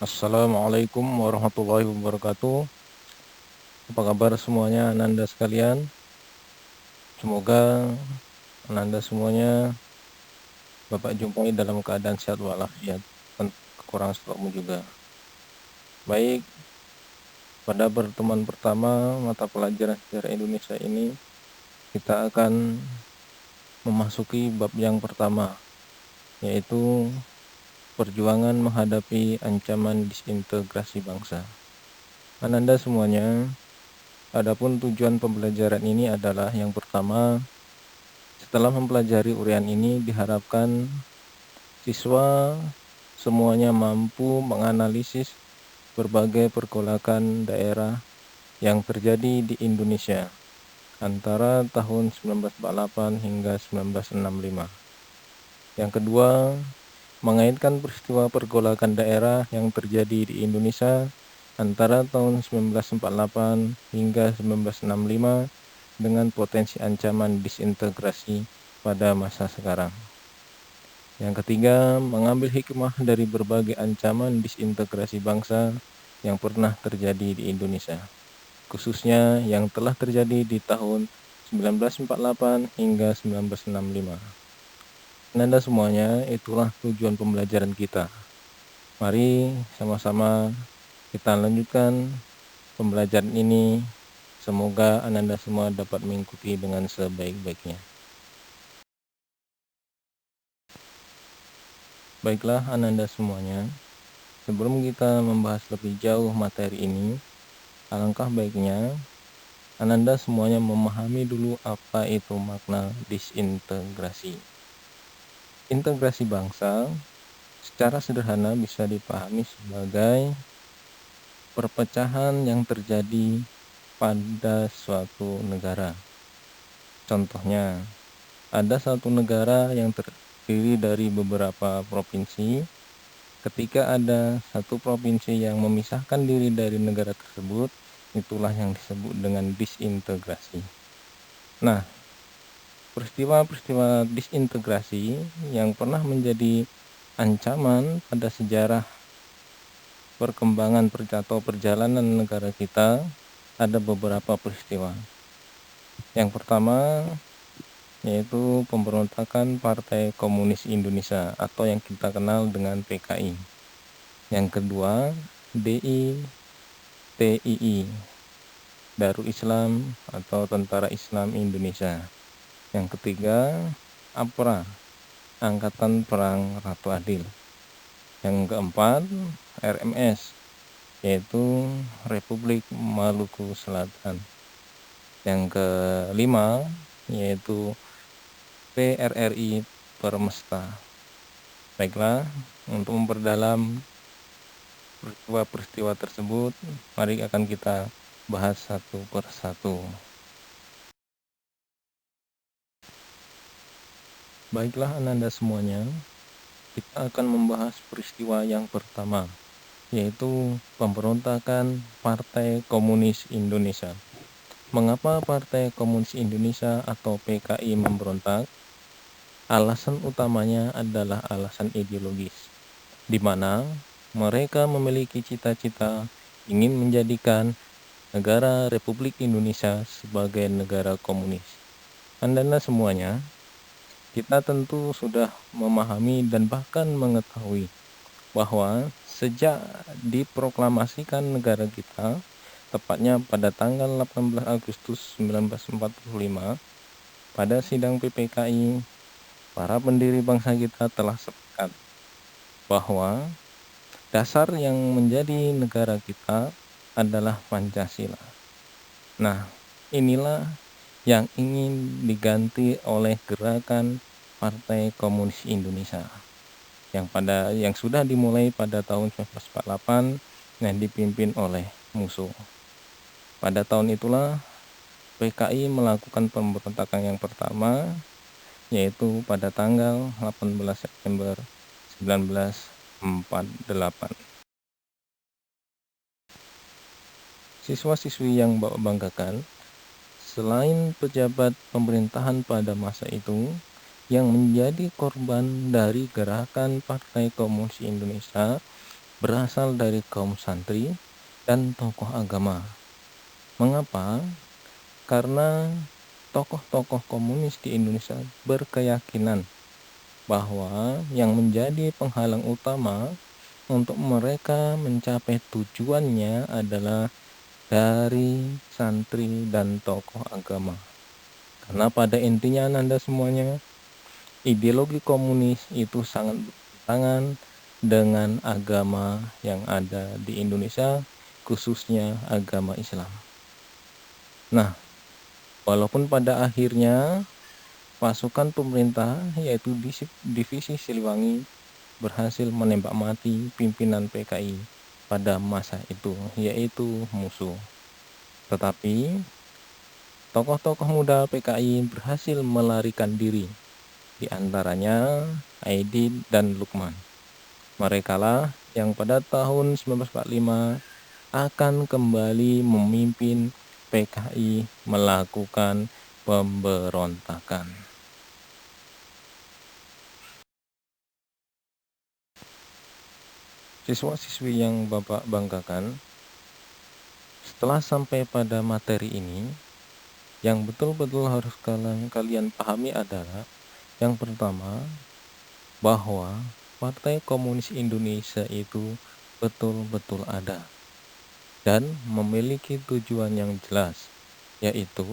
Assalamualaikum warahmatullahi wabarakatuh. Apa kabar semuanya Ananda sekalian? Semoga Ananda semuanya Bapak jumpai dalam keadaan sehat walafiat dan kekurangan selalu juga. Baik, pada pertemuan pertama mata pelajaran sejarah Indonesia ini kita akan memasuki bab yang pertama, yaitu perjuangan menghadapi ancaman disintegrasi bangsa. Ananda semuanya, adapun tujuan pembelajaran ini adalah yang pertama, setelah mempelajari uraian ini diharapkan siswa semuanya mampu menganalisis berbagai pergolakan daerah yang terjadi di Indonesia antara tahun 1948 hingga 1965. Yang kedua, mengaitkan peristiwa pergolakan daerah yang terjadi di Indonesia antara tahun 1948 hingga 1965 dengan potensi ancaman disintegrasi pada masa sekarang. Yang ketiga, mengambil hikmah dari berbagai ancaman disintegrasi bangsa yang pernah terjadi di Indonesia, khususnya yang telah terjadi di tahun 1948 hingga 1965. Nanda semuanya, itulah tujuan pembelajaran kita. Mari sama-sama kita lanjutkan pembelajaran ini. Semoga Ananda semua dapat mengikuti dengan sebaik-baiknya. Baiklah Ananda semuanya, sebelum kita membahas lebih jauh materi ini, alangkah baiknya Ananda semuanya memahami dulu apa itu makna disintegrasi. Integrasi bangsa secara sederhana bisa dipahami sebagai perpecahan yang terjadi pada suatu negara. Contohnya, ada satu negara yang terdiri dari beberapa provinsi. Ketika ada satu provinsi yang memisahkan diri dari negara tersebut, itulah yang disebut dengan disintegrasi. Nah, peristiwa-peristiwa disintegrasi yang pernah menjadi ancaman pada sejarah perkembangan atau perjalanan negara kita, ada beberapa peristiwa. Yang pertama yaitu pemberontakan Partai Komunis Indonesia atau yang kita kenal dengan PKI. Yang kedua, DITII, Darul Islam atau Tentara Islam Indonesia. Yang ketiga, APRA, Angkatan Perang Ratu Adil. Yang keempat, RMS, yaitu Republik Maluku Selatan. Yang kelima, yaitu PRRI Permesta. Baiklah, untuk memperdalam peristiwa-peristiwa tersebut, mari akan kita bahas satu persatu. Baiklah Ananda semuanya, kita akan membahas peristiwa yang pertama, yaitu pemberontakan Partai Komunis Indonesia. Mengapa Partai Komunis Indonesia atau PKI memberontak? Alasan utamanya adalah alasan ideologis, di mana mereka memiliki cita-cita ingin menjadikan negara Republik Indonesia sebagai negara komunis. Anda semuanya, kita tentu sudah memahami dan bahkan mengetahui bahwa sejak diproklamasikan negara kita, tepatnya pada tanggal 18 Agustus 1945, pada sidang PPKI, para pendiri bangsa kita telah sepakat bahwa dasar yang menjadi negara kita adalah Pancasila. Nah, inilah yang ingin diganti oleh gerakan Partai Komunis Indonesia yang sudah dimulai pada tahun 1948 yang dipimpin oleh musuh. Pada tahun itulah PKI melakukan pemberontakan yang pertama, yaitu pada tanggal 18 September 1948. Siswa-siswi yang Bapak banggakan, selain pejabat pemerintahan pada masa itu yang menjadi korban dari gerakan Partai Komunis Indonesia, berasal dari kaum santri dan tokoh agama. Mengapa? Karena tokoh-tokoh komunis di Indonesia berkeyakinan bahwa yang menjadi penghalang utama untuk mereka mencapai tujuannya adalah dari santri dan tokoh agama. Karena pada intinya Anda semuanya, ideologi komunis itu sangat bertentangan dengan agama yang ada di Indonesia, khususnya agama Islam. Nah, walaupun pada akhirnya pasukan pemerintah yaitu Divisi Siliwangi berhasil menembak mati pimpinan PKI pada masa itu, yaitu musuh. Tetapi tokoh-tokoh muda PKI berhasil melarikan diri, di antaranya Aidit dan Lukman. Merekalah yang pada tahun 1945 akan kembali memimpin PKI melakukan pemberontakan. Siswa-siswi yang Bapak banggakan, setelah sampai pada materi ini, yang betul-betul harus kalian pahami adalah yang pertama, bahwa Partai Komunis Indonesia itu betul-betul ada dan memiliki tujuan yang jelas, yaitu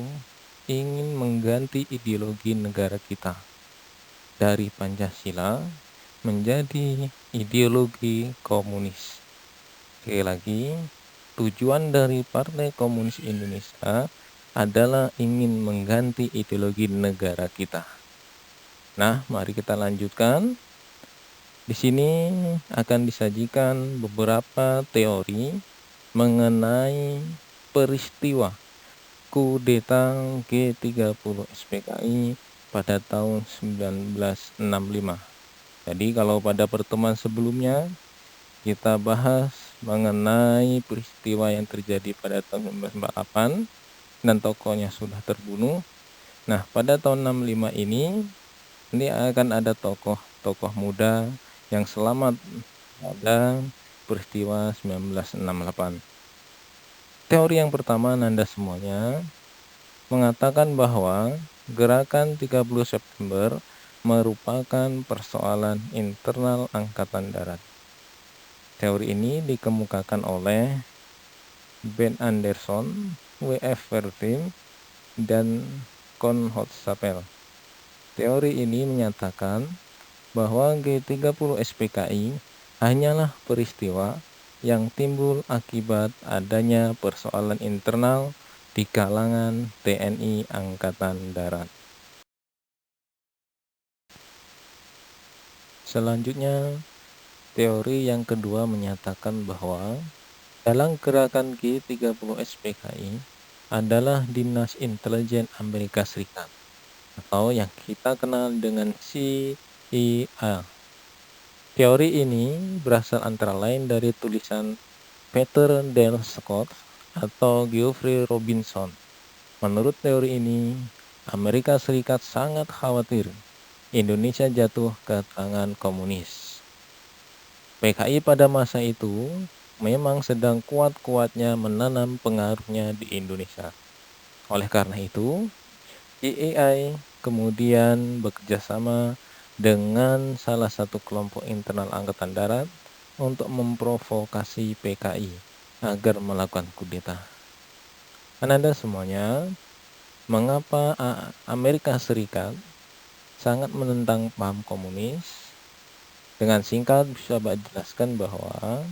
ingin mengganti ideologi negara kita dari Pancasila menjadi ideologi komunis. Sekali lagi, tujuan dari Partai Komunis Indonesia adalah ingin mengganti ideologi negara kita. Nah, mari kita lanjutkan. Di sini akan disajikan beberapa teori mengenai peristiwa kudeta G30 SPKI pada tahun 1965. Jadi kalau pada pertemuan sebelumnya kita bahas mengenai peristiwa yang terjadi pada tahun 1948 dan tokohnya sudah terbunuh. Nah, pada tahun 65 ini akan ada tokoh-tokoh muda yang selamat pada peristiwa 1968. Teori yang pertama Nanda semuanya mengatakan bahwa gerakan 30 September merupakan persoalan internal Angkatan Darat. Teori ini dikemukakan oleh Ben Anderson, W.F. Wertheim, dan Konrad Sapel. Teori ini menyatakan bahwa G30 SPKI hanyalah peristiwa yang timbul akibat adanya persoalan internal di kalangan TNI Angkatan Darat. Selanjutnya, teori yang kedua menyatakan bahwa dalam gerakan G30 SPKI adalah Dinas Intelijen Amerika Serikat atau yang kita kenal dengan CIA. Teori ini berasal antara lain dari tulisan Peter Dale Scott atau Geoffrey Robinson. Menurut teori ini, Amerika Serikat sangat khawatir Indonesia jatuh ke tangan komunis. PKI pada masa itu memang sedang kuat-kuatnya menanam pengaruhnya di Indonesia. Oleh karena itu, CIA kemudian bekerjasama dengan salah satu kelompok internal Angkatan Darat untuk memprovokasi PKI agar melakukan kudeta. Anda semuanya, mengapa Amerika Serikat sangat menentang paham komunis? Dengan singkat bisa jelaskan bahwa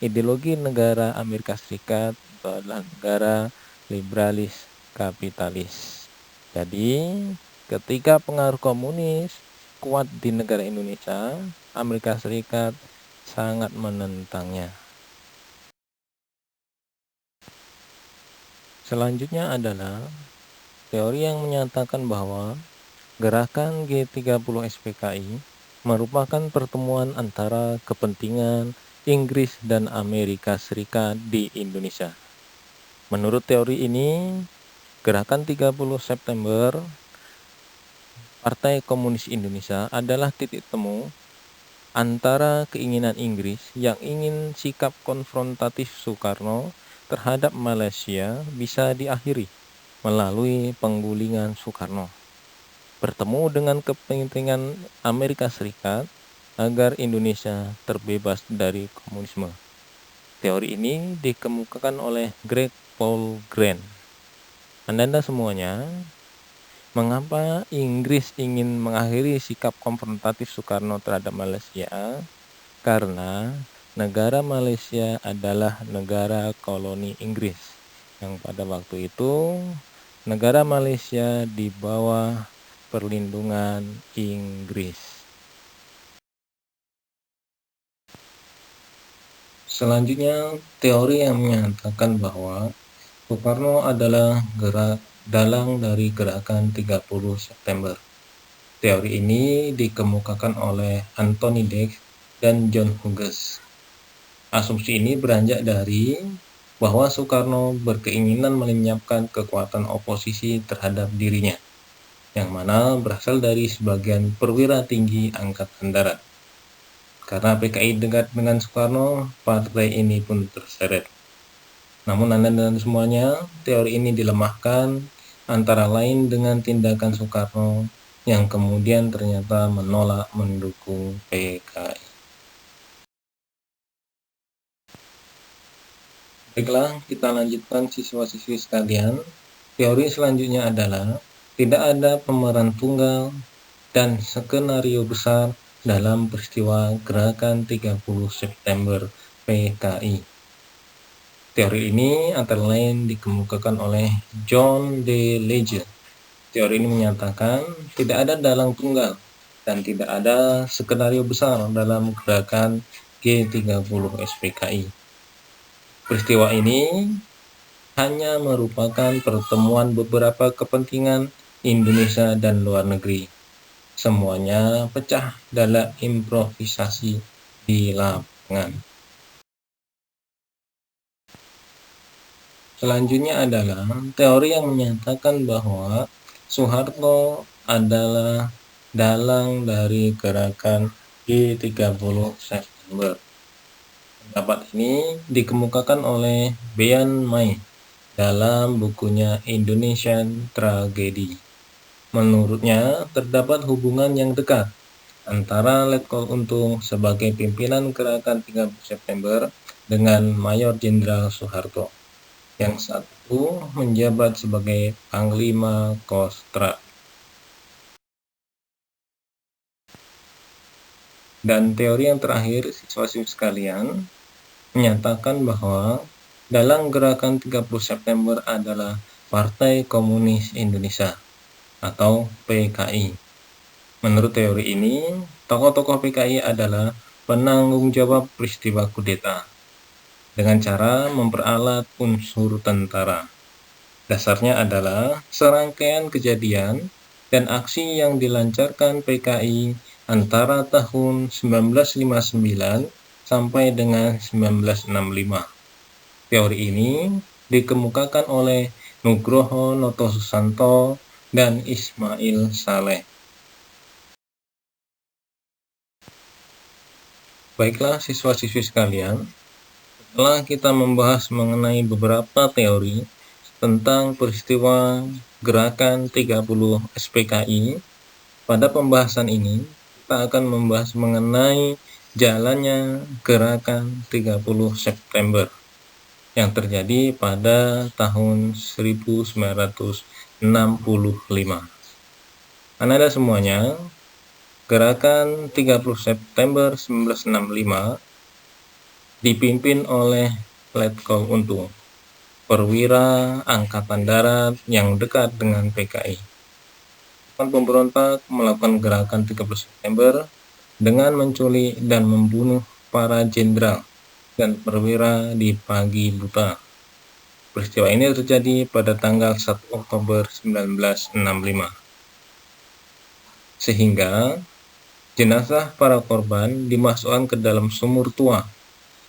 ideologi negara Amerika Serikat adalah negara liberalis kapitalis. Jadi, ketika pengaruh komunis kuat di negara Indonesia, Amerika Serikat sangat menentangnya. Selanjutnya adalah teori yang menyatakan bahwa gerakan G30 SPKI merupakan pertemuan antara kepentingan Inggris dan Amerika Serikat di Indonesia. Menurut teori ini, gerakan 30 September Partai Komunis Indonesia adalah titik temu antara keinginan Inggris yang ingin sikap konfrontatif Soekarno terhadap Malaysia bisa diakhiri melalui penggulingan Soekarno, bertemu dengan kepentingan Amerika Serikat agar Indonesia terbebas dari komunisme. Teori ini dikemukakan oleh Greg Paul Grant. Anda semuanya, mengapa Inggris ingin mengakhiri sikap konfrontatif Soekarno terhadap Malaysia? Karena negara Malaysia adalah negara koloni Inggris, yang pada waktu itu negara Malaysia di bawah perlindungan Inggris. Selanjutnya, teori yang menyatakan bahwa Soekarno adalah dalang dari gerakan 30 September. Teori ini dikemukakan oleh Anthony Dix dan John Hughes. Asumsi ini beranjak dari bahwa Soekarno berkeinginan melenyapkan kekuatan oposisi terhadap dirinya, yang mana berasal dari sebagian perwira tinggi Angkatan Darat. Karena PKI dekat dengan Soekarno, partai ini pun terseret. Namun Anda dan semuanya, teori ini dilemahkan antara lain dengan tindakan Soekarno yang kemudian ternyata menolak mendukung PKI. Baiklah, kita lanjutkan siswa-siswi sekalian. Teori selanjutnya adalah tidak ada pemeran tunggal dan skenario besar dalam peristiwa gerakan 30 September PKI. Teori ini antara lain dikemukakan oleh John D. Legend. Teori ini menyatakan tidak ada dalang tunggal dan tidak ada skenario besar dalam gerakan G30 SPKI. Peristiwa ini hanya merupakan pertemuan beberapa kepentingan Indonesia dan luar negeri. Semuanya pecah dalam improvisasi di lapangan. Selanjutnya adalah teori yang menyatakan bahwa Soeharto adalah dalang dari gerakan G30 September. Pendapat ini dikemukakan oleh Bean Mai dalam bukunya Indonesian Tragedy. Menurutnya, terdapat hubungan yang dekat antara Letkol Untung sebagai pimpinan gerakan 30 September dengan Mayor Jenderal Soeharto, yang satu menjabat sebagai Panglima Kostrad. Dan teori yang terakhir, siswa-siswi sekalian, menyatakan bahwa dalam gerakan 30 September adalah Partai Komunis Indonesia atau PKI. Menurut teori ini, tokoh-tokoh PKI adalah penanggung jawab peristiwa kudeta dengan cara memperalat unsur tentara. Dasarnya adalah serangkaian kejadian dan aksi yang dilancarkan PKI antara tahun 1959 sampai dengan 1965. Teori ini dikemukakan oleh Nugroho Noto Susanto dan Ismail Saleh. Baiklah siswa-siswi sekalian, setelah kita membahas mengenai beberapa teori tentang peristiwa gerakan 30 SPKI, pada pembahasan ini kita akan membahas mengenai jalannya gerakan 30 September yang terjadi pada tahun 1965. Anda semuanya, gerakan 30 September 1965 dipimpin oleh Letkol Untung, perwira Angkatan Darat yang dekat dengan PKI. Pemberontak melakukan gerakan 30 September dengan menculik dan membunuh para jenderal dan perwira di pagi buta. Peristiwa ini terjadi pada tanggal 1 Oktober 1965. Sehingga jenazah para korban dimasukkan ke dalam sumur tua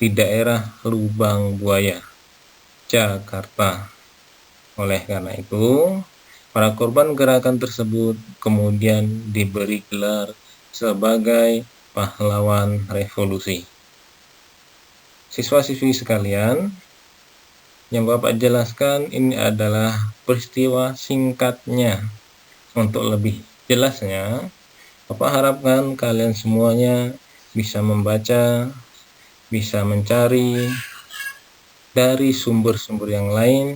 di daerah Lubang Buaya, Jakarta. Oleh karena itu, para korban gerakan tersebut kemudian diberi gelar sebagai pahlawan revolusi. Siswa-siswi sekalian, yang Bapak jelaskan ini adalah peristiwa singkatnya. Untuk lebih jelasnya, Bapak harapkan kalian semuanya bisa membaca, bisa mencari dari sumber-sumber yang lain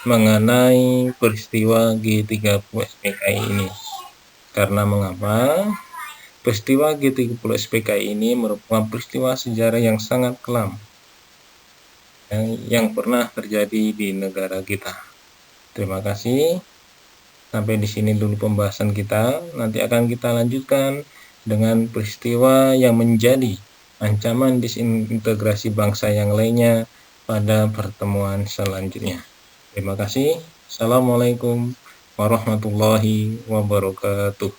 mengenai peristiwa G30 SPKI ini. Karena mengapa? Peristiwa G30 SPKI ini merupakan peristiwa sejarah yang sangat kelam yang pernah terjadi di negara kita. Terima kasih. Sampai di sini dulu pembahasan kita. Nanti akan kita lanjutkan dengan peristiwa yang menjadi ancaman disintegrasi bangsa yang lainnya pada pertemuan selanjutnya. Terima kasih. Assalamualaikum warahmatullahi wabarakatuh.